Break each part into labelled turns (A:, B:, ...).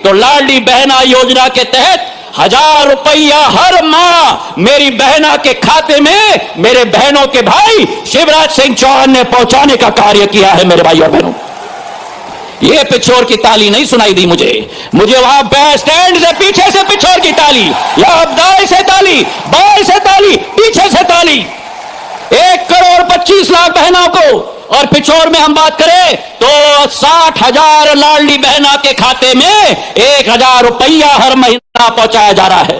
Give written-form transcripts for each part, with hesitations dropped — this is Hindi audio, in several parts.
A: तो लाडली बहना योजना के तहत 1000 रुपया हर माह मेरी बहना के खाते में मेरे बहनों के भाई शिवराज सिंह चौहान ने पहुंचाने का कार्य किया है। मेरे भाई और बहनों, ये पिछोर की ताली नहीं सुनाई दी मुझे वहां बस स्टैंड से पीछे से पिछोर की ताली, या दाएं से ताली, बाएं से ताली, पीछे से ताली। 1,25,00,000 बहनों को, और पिछोर में हम बात करें तो 60,000 लाडली बहना के खाते में 1,000 रुपया हर महीना पहुंचाया जा रहा है।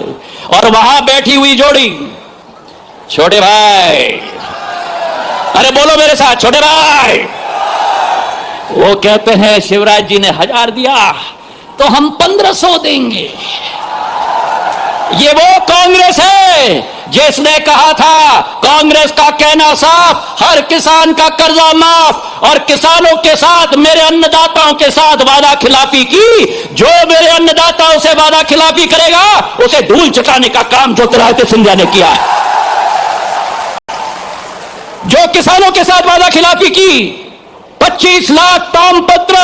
A: और वहां बैठी हुई जोड़ी, छोटे भाई, अरे बोलो मेरे साथ, छोटे भाई, वो कहते हैं शिवराज जी ने 1000 दिया तो हम 1500 देंगे। ये वो कांग्रेस है जिसने कहा था, कांग्रेस का कहना साफ, हर किसान का कर्जा माफ, और किसानों के साथ, मेरे अन्नदाताओं के साथ वादा खिलाफी की। जो मेरे अन्नदाताओं से वादा खिलाफी करेगा उसे धूल चटाने का काम ज्योतिरादित्य सिंधिया ने किया है। जो किसानों के साथ वादा खिलाफी की, 25 लाख तामपत्र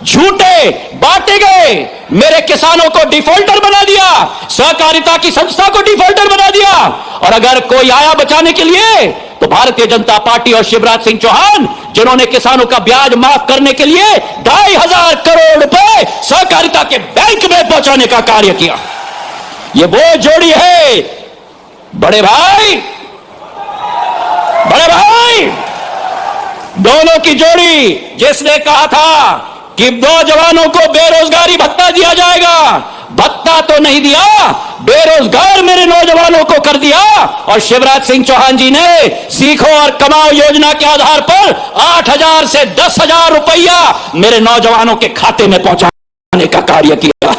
A: झूठे बांटे गए, मेरे किसानों को डिफॉल्टर बना दिया, सहकारिता की संस्था को डिफॉल्टर बना दिया। और अगर कोई आया बचाने के लिए तो भारतीय जनता पार्टी और शिवराज सिंह चौहान, जिन्होंने किसानों का ब्याज माफ करने के लिए 2,500 करोड़ रुपए सहकारिता के बैंक में पहुंचाने का कार्य किया। ये वो जोड़ी है, बड़े भाई, बड़े भाई, दोनों की जोड़ी, जिसने कहा था कि नौजवानों को बेरोजगारी भत्ता दिया जाएगा। भत्ता तो नहीं दिया, बेरोजगार मेरे नौजवानों को कर दिया। और शिवराज सिंह चौहान जी ने सीखो और कमाओ योजना के आधार पर 8,000 से 10,000 रुपया मेरे नौजवानों के खाते में पहुंचाने का कार्य किया।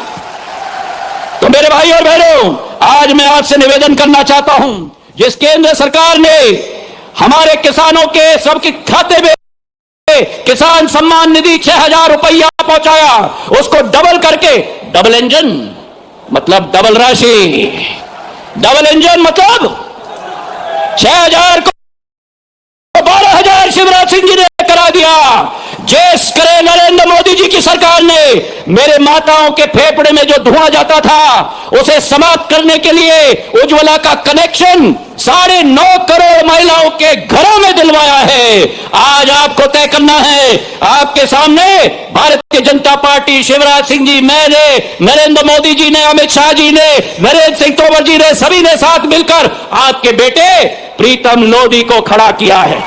A: तो मेरे भाई और बहनों, आज मैं आपसे निवेदन करना चाहता हूं, जिस केंद्र सरकार ने हमारे किसानों के सबके खाते में किसान सम्मान निधि 6,000 रुपया पहुंचाया, उसको डबल करके, डबल इंजन मतलब डबल राशि, डबल इंजन मतलब 6,000 को 12,000 शिवराज सिंह जी ने करा दिया। जिस करे नरेंद्र मोदी जी की सरकार ने मेरे माताओं के फेफड़े में जो धुआं जाता था उसे समाप्त करने के लिए उज्ज्वला का कनेक्शन 9.5 करोड़ महिलाओं के घरों में दिलवाया है। आज आपको तय करना है, आपके सामने भारतीय जनता पार्टी, शिवराज सिंह जी, मैंने, नरेंद्र मोदी जी ने, अमित शाह जी ने, नरेंद्र सिंह तोमर जी ने, सभी ने साथ मिलकर आपके बेटे प्रीतम लोधी को खड़ा किया है।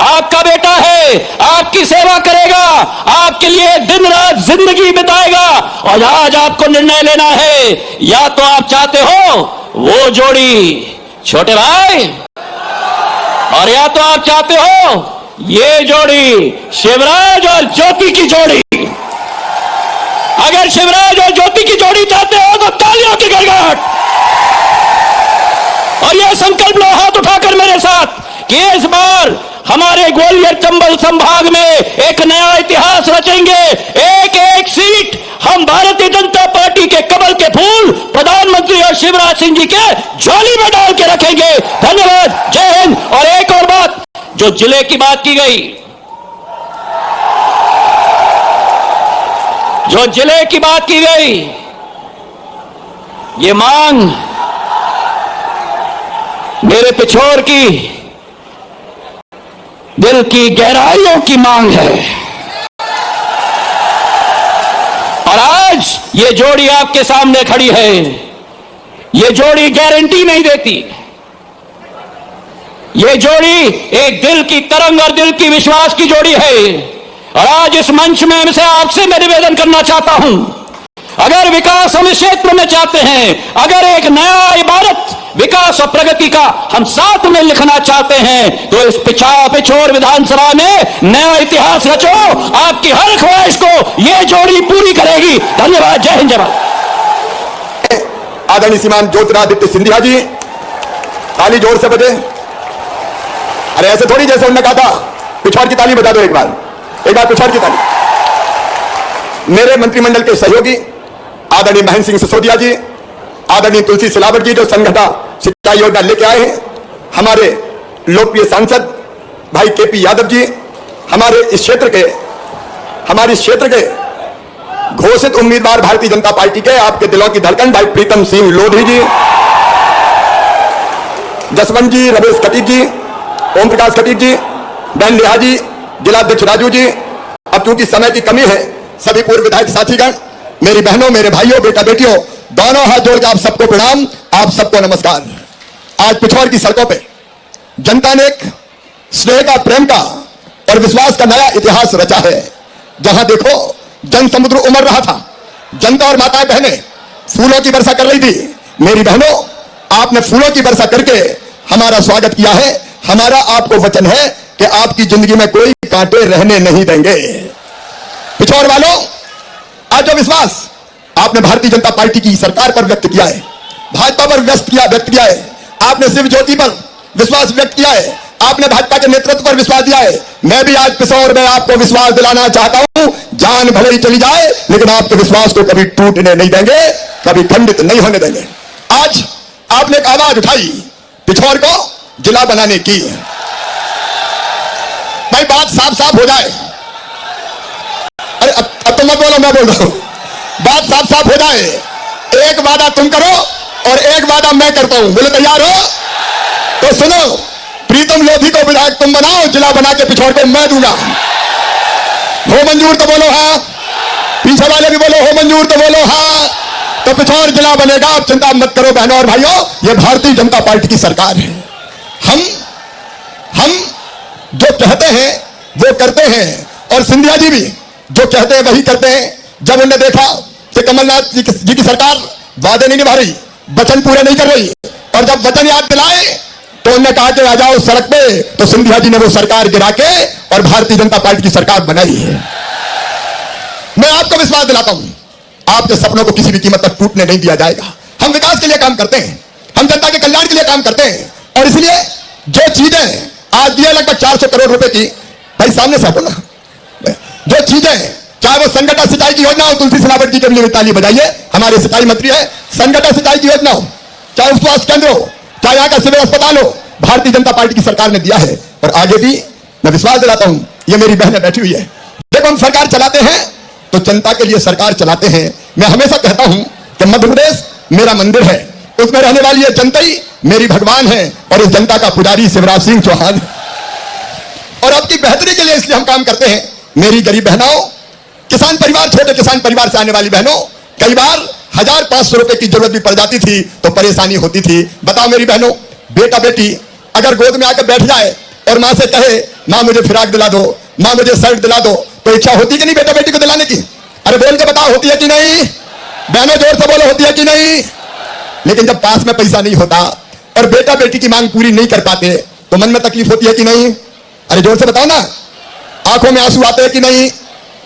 A: आपका बेटा है, आपकी सेवा करेगा, आपके लिए दिन रात जिंदगी बिताएगा। और आज आपको निर्णय लेना है, या तो आप चाहते हो वो जोड़ी, छोटे भाई, और या तो आप चाहते हो ये जोड़ी, शिवराज और ज्योति की जोड़ी। अगर शिवराज और ज्योति की जोड़ी चाहते हो तो तालियों की गड़गड़ाहट, और यह संकल्प लो हाथ उठाकर मेरे साथ कि इस बार हमारे ग्वालियर चंबल संभाग में एक नया इतिहास रचेंगे। एक एक सीट हम भारतीय जनता पार्टी के कमल के फूल प्रधानमंत्री और शिवराज सिंह जी के झोली में डाल के रखेंगे। धन्यवाद, जय हिंद। और एक और बात, जो जिले की बात की गई, जो जिले की बात की गई, ये मांग मेरे पिछोर की दिल की गहराइयों की मांग है। और आज ये जोड़ी आपके सामने खड़ी है। ये जोड़ी गारंटी नहीं देती, ये जोड़ी एक दिल की तरंग और दिल की विश्वास की जोड़ी है। और आज इस मंच में से आपसे मैं निवेदन करना चाहता हूं, अगर विकास हम इस क्षेत्र में चाहते हैं, अगर एक नया इबारत विकास और प्रगति का हम साथ में लिखना चाहते हैं, तो इस पिछोर विधानसभा में नया इतिहास रचो। आपकी हर ख्वाहिश को ये जोड़ी पूरी करेगी। धन्यवाद, जय हिंद, जय भारत।
B: आदरणीय श्रीमान ज्योतिरादित्य सिंधिया जी, ताली जोर से बजे। अरे ऐसे थोड़ी जैसे उन्होंने कहा था, पिछोर की ताली बजा दो एक बार पिछोर की ताली। मेरे मंत्रिमंडल के सहयोगी आदरणीय महेंद्र सिंह सिसोदिया जी, आदरणीय तुलसी सिलावट जी, जो संघटा शिक्षा योजना लेके आए हैं, हमारे लोकप्रिय सांसद भाई केपी यादव जी, हमारे इस क्षेत्र के हमारे इस क्षेत्र के घोषित उम्मीदवार भारतीय जनता पार्टी के, आपके दिलों की धड़कन भाई प्रीतम सिंह लोधी जी, जसवंत जी, रमेश खटीक जी, ओम प्रकाश खटीक जी, बहन नेहा जी, जिलाध्यक्ष राजू जी। अब चूंकि समय की कमी है, सभी पूर्व विधायक साथीगण, मेरी बहनों, मेरे भाइयों, बेटा बेटियों, दोनों हाथ जोड़ के आप सबको प्रणाम, आप सबको नमस्कार। आज पिछोर की सड़कों पे जनता ने एक स्नेह का, प्रेम का और विश्वास का नया इतिहास रचा है। जहां देखो जन समुद्र उमड़ रहा था, जनता और माताएं बहनें फूलों की वर्षा कर रही थी। मेरी बहनों, आपने फूलों की वर्षा करके हमारा स्वागत किया है। हमारा आपको वचन है कि आपकी जिंदगी में कोई कांटे रहने नहीं देंगे। पिछोर वालों, आज जो विश्वास आपने भारतीय जनता पार्टी की सरकार पर व्यक्त किया है, भाजपा पर व्यक्त किया है, आपने शिव ज्योति पर विश्वास व्यक्त किया है, आपने भाजपा के नेतृत्व पर विश्वास दिया है। मैं भी आज पिछोर में आपको विश्वास दिलाना चाहता हूं, जान भले ही चली जाए लेकिन आपके विश्वास को कभी टूटने नहीं देंगे, कभी खंडित नहीं होने देंगे। आज आपने एक आवाज उठाई पिछोर को जिला बनाने की। भाई बात साफ साफ हो जाए, अरे अब तो मत बोलो, मैं बोल रहा हूं, बात साफ साफ हो जाए। एक वादा तुम करो और एक वादा मैं करता हूं, बोले तैयार हो? तो सुनो, प्रीतम लोधी को विधायक तुम बनाओ, जिला बना के पिछोर को मैं दूंगा। हो मंजूर तो बोलो हाँ, पीछे वाले भी बोलो हो मंजूर तो बोलो हाँ। तो पिछोर जिला बनेगा, आप चिंता मत करो बहनों और भाइयों, ये भारतीय जनता पार्टी की सरकार है। हम जो कहते हैं वो करते हैं, और सिंधिया जी भी जो कहते हैं वही करते हैं। जब उन्होंने देखा कि कमलनाथ जी की सरकार वादे नहीं निभा रही, वचन पूरे नहीं कर रही, और जब वचन याद दिलाए तो उन्होंने कहा कि आ जाओ सड़क पे, तो सिंधिया जी ने वो सरकार गिरा के और भारतीय जनता पार्टी की सरकार बनाई है। मैं आपको विश्वास दिलाता हूं, आपके सपनों को किसी भी कीमत पर टूटने नहीं दिया जाएगा। हम विकास के लिए काम करते हैं, हम जनता के कल्याण के लिए काम करते हैं, और इसलिए जो चीजें आज दिए लगभग 400 करोड़ रुपए की, भाई सामने से हटो ना, जो चीजें, चाहे वो संगठन सिंचाई की योजना हो, तुलसी सिलावट जी के लिए ताली बजाइए, हमारे सिंचाई मंत्री है, संगठन सिंचाई की योजना हो, चाहे स्वास्थ्य केंद्र हो, चाहे यहाँ का सिविल अस्पताल हो, भारतीय जनता पार्टी की सरकार ने दिया है। और आगे भी मैं विश्वास दिलाता हूं, ये मेरी बहनें बैठी हुई है, जब हम सरकार चलाते हैं तो जनता के लिए सरकार चलाते हैं। मैं हमेशा कहता हूं कि मध्य प्रदेश मेरा मंदिर है, उसमें रहने वाली ये जनता ही मेरी भगवान है, और इस जनता का पुजारी शिवराज सिंह चौहान। और आपकी बेहतरी के लिए इसलिए हम काम करते हैं। मेरी गरीब बहनों, किसान परिवार, छोटे किसान परिवार से आने वाली बहनों, कई बार 1500 रुपए की जरूरत भी पड़ जाती थी तो परेशानी होती थी। बताओ मेरी बहनों, बेटा बेटी अगर गोद में आकर बैठ जाए और मां से कहे मां मुझे फिराक दिला दो, मां मुझे शर्ट दिला दो, तो इच्छा होती कि नहीं बेटा बेटी को दिलाने की? अरे बोल के बताओ, होती है कि नहीं? बहनों जोर से बोलो, होती है कि नहीं? लेकिन जब पास में पैसा नहीं होता और बेटा बेटी की मांग पूरी नहीं कर पाते तो मन में तकलीफ होती है कि नहीं? अरे जोर से बताओ ना, आंखों में आंसू आते हैं कि नहीं?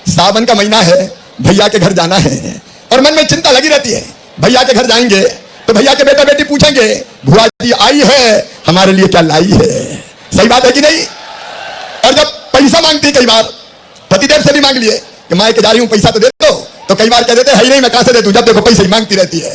B: सावन का महीना है, भैया के घर जाना है और मन में चिंता लगी रहती है। भैया के घर जाएंगे तो भैया के बेटा बेटी पूछेंगे बुआ जी आई है, हमारे लिए क्या लाई है? सही बात है कि नहीं? और जब पैसा मांगती है, कई बार पतिदेव से भी मांग लिए कि माँ के जा रही हूं, पैसा तो दे दो, तो कई बार कह देते है नहीं, मैं कहां से दे दूं, जब देखो पैसे ही मांगती रहती है।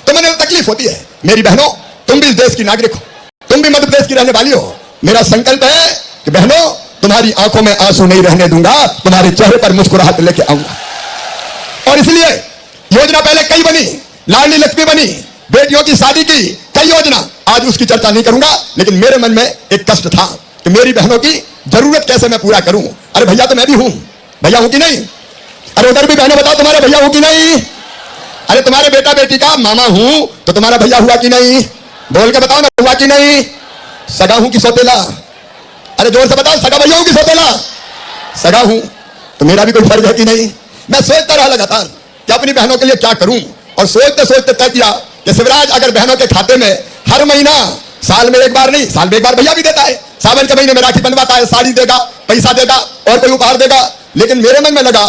B: तो मैंने तकलीफ होती है। मेरी बहनों, तुम भी इस देश की नागरिक हो, तुम भी मध्य प्रदेश की रहने वाली हो। मेरा संकल्प है कि बहनों, तुम्हारी आंखों में आंसू नहीं रहने दूंगा, तुम्हारे चेहरे पर मुस्कुराहट लेके आऊंगा। और इसलिए योजना पहले कई बनी, लाडली लक्ष्मी बनी, बेटियों की शादी की कई योजना, आज उसकी चर्चा नहीं करूंगा, लेकिन मेरे मन में एक कष्ट था कि मेरी बहनों की जरूरत कैसे मैं पूरा करूं। अरे भैया तो मैं भी हूं, भैया हूं कि नहीं? अरे उधर भी बहनों बताओ, तुम्हारे भैया हूं कि नहीं? अरे तुम्हारे बेटा बेटी का मामा हूं तो तुम्हारा भैया हुआ कि नहीं? बोल के बताओ ना, हुआ कि नहीं? सगा हूं कि सौतेला? अरे जोर से बताओ, सगा भैया हूं कि सौतेला? सगा हूं तो मेरा भी कोई फर्ज है कि नहीं? मैं सोचता रहा लगातार कि अपनी बहनों के लिए क्या करूं, और सोचते सोचते तय किया कि शिवराज अगर बहनों के खाते में हर महीना, साल में एक बार नहीं, साल में एक बार भैया भी देता है, सावन के महीने में राखी बनवाता है, साड़ी देगा, पैसा देगा और कोई उपहार देगा। लेकिन मेरे मन में लगा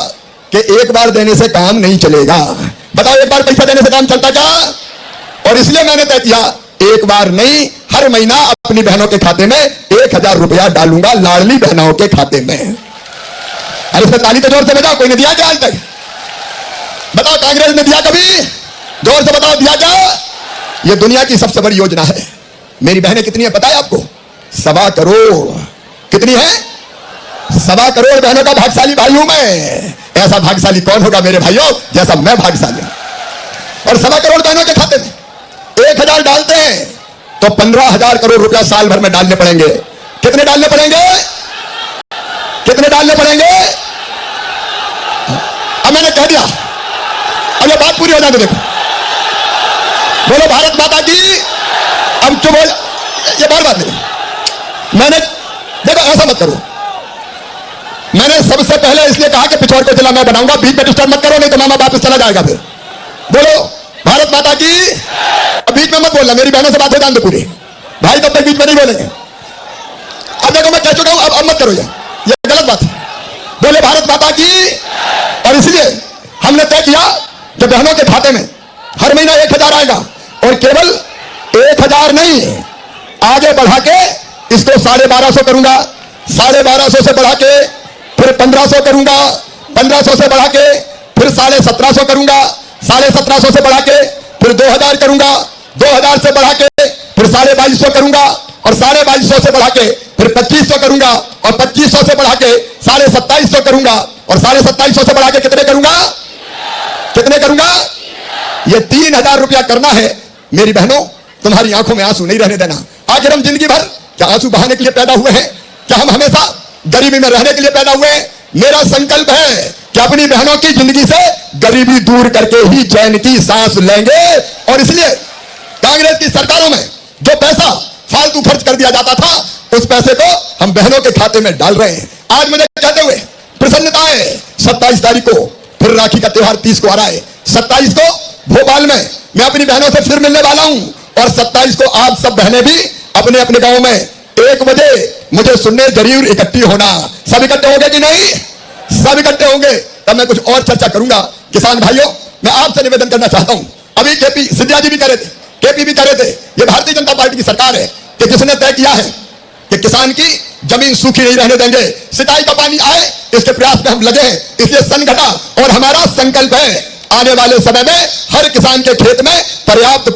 B: कि एक बार देने से काम नहीं चलेगा। बताओ, एक बार पैसा देने से काम चलता क्या? और इसलिए मैंने तय किया, एक बार नहीं, हर महीना अपनी बहनों के खाते में 1000 रुपया डालूंगा, लाडली बहनों के खाते में। अरे इसमें ताली तो जोर से बजाओ, कोई ने दिया क्या आज तक? बताओ, कांग्रेस ने दिया कभी? जोर से बताओ, दिया क्या? यह दुनिया की सबसे बड़ी योजना है। मेरी बहनें कितनी है पता है आपको? 1.25 करोड़। कितनी है? 1.25 करोड़ बहनों का भाग्यशाली भाई हूं मैं। ऐसा भाग्यशाली कौन होगा मेरे भाइयों जैसा मैं भाग्यशाली हूं। और 1.25 करोड़ बहनों के खाते में 1,000 डालते हैं तो 15,000 करोड़ रुपया साल भर में डालने पड़ेंगे। कितने डालने पड़ेंगे? कितने डालने पड़ेंगे? अब मैंने कह दिया, अब ये बात पूरी हो जाने देखो। बोलो भारत माता की। अब चुप हो, ये बात नहीं। मैंने देखो ऐसा मत करो। मैंने सबसे पहले इसलिए कहा कि पिछोड़ को जिला मैं बनाऊंगा, बीच में डिस्टर्ब मत करो नहीं तो मामा वापस चला जाएगा। फिर बोलो भारत माता की। अब बीच में मत बोलना, मेरी बहनों से बात हो जान दो पूरी। भाई तब तक बीच में नहीं बोलेंगे। अब देखो मैं कह चुका हूं, अब मत करो ये गलत बात है। बोले भारत माता की। और इसलिए हमने तय किया कि बहनों के खाते में हर महीना 1,000 आएगा और केवल 1,000 नहीं, आगे बढ़ा के इसको 1250 करूंगा, 1250 से बढ़ा के फिर 1,500 करूंगा, 1,500 से बढ़ा के फिर 1750 करूंगा, 1750 से बढ़ा के फिर 2,000 करूंगा, 2,000 से बढ़ा के फिर 2250 करूंगा और 2250 से बढ़ा के फिर 2,500 करूंगा और 2,500 से बढ़ा के 2750 करूंगा और 2750 से बढ़ा के कितने करूंगा? कितने करूंगा? ये 3,000 रुपया करना है। मेरी बहनों तुम्हारी आंखों में आंसू नहीं रहने देना। आखिर हम जिंदगी भर क्या आंसू बहाने के लिए पैदा हुए हैं? क्या हम हमेशा गरीबी में रहने के लिए पैदा हुए हैं? मेरा संकल्प है कि अपनी बहनों की जिंदगी से गरीबी दूर करके ही चैन की सांस लेंगे। और इसलिए कांग्रेस की सरकारों में जो पैसा फालतू खर्च कर दिया जाता था उस पैसे को हम बहनों के खाते में डाल रहे हैं। आज मुझे कहते हुए प्रसन्नता है, 27 तारीख को फिर राखी का त्योहार 30 को आ रहा है। 27 को भोपाल में मैं अपनी बहनों से फिर मिलने वाला हूं और 27 को आप सब बहनें भी अपने अपने गांव में 1 बजे मुझे सुनने जरूर इकट्ठी होना। सब इकट्ठे होंगे कि नहीं? सब इकट्ठे होंगे तब मैं कुछ और चर्चा करूंगा। किसान भाइयों मैं आपसे निवेदन करना चाहता हूं, अभी केपी सिंधिया जी भी कह रहे थे, केपी भी कह रहे थे, ये भारतीय जनता पार्टी की सरकार है कि जिसने तय किया है कि किसान की जमीन सूखी नहीं रहने देंगे, सिंचाई का पानी आए इसके प्रयास में हम लगे हैं। इसलिए संगठन और हमारा संकल्प है आने वाले समय में हर किसान के खेत में पर्याप्त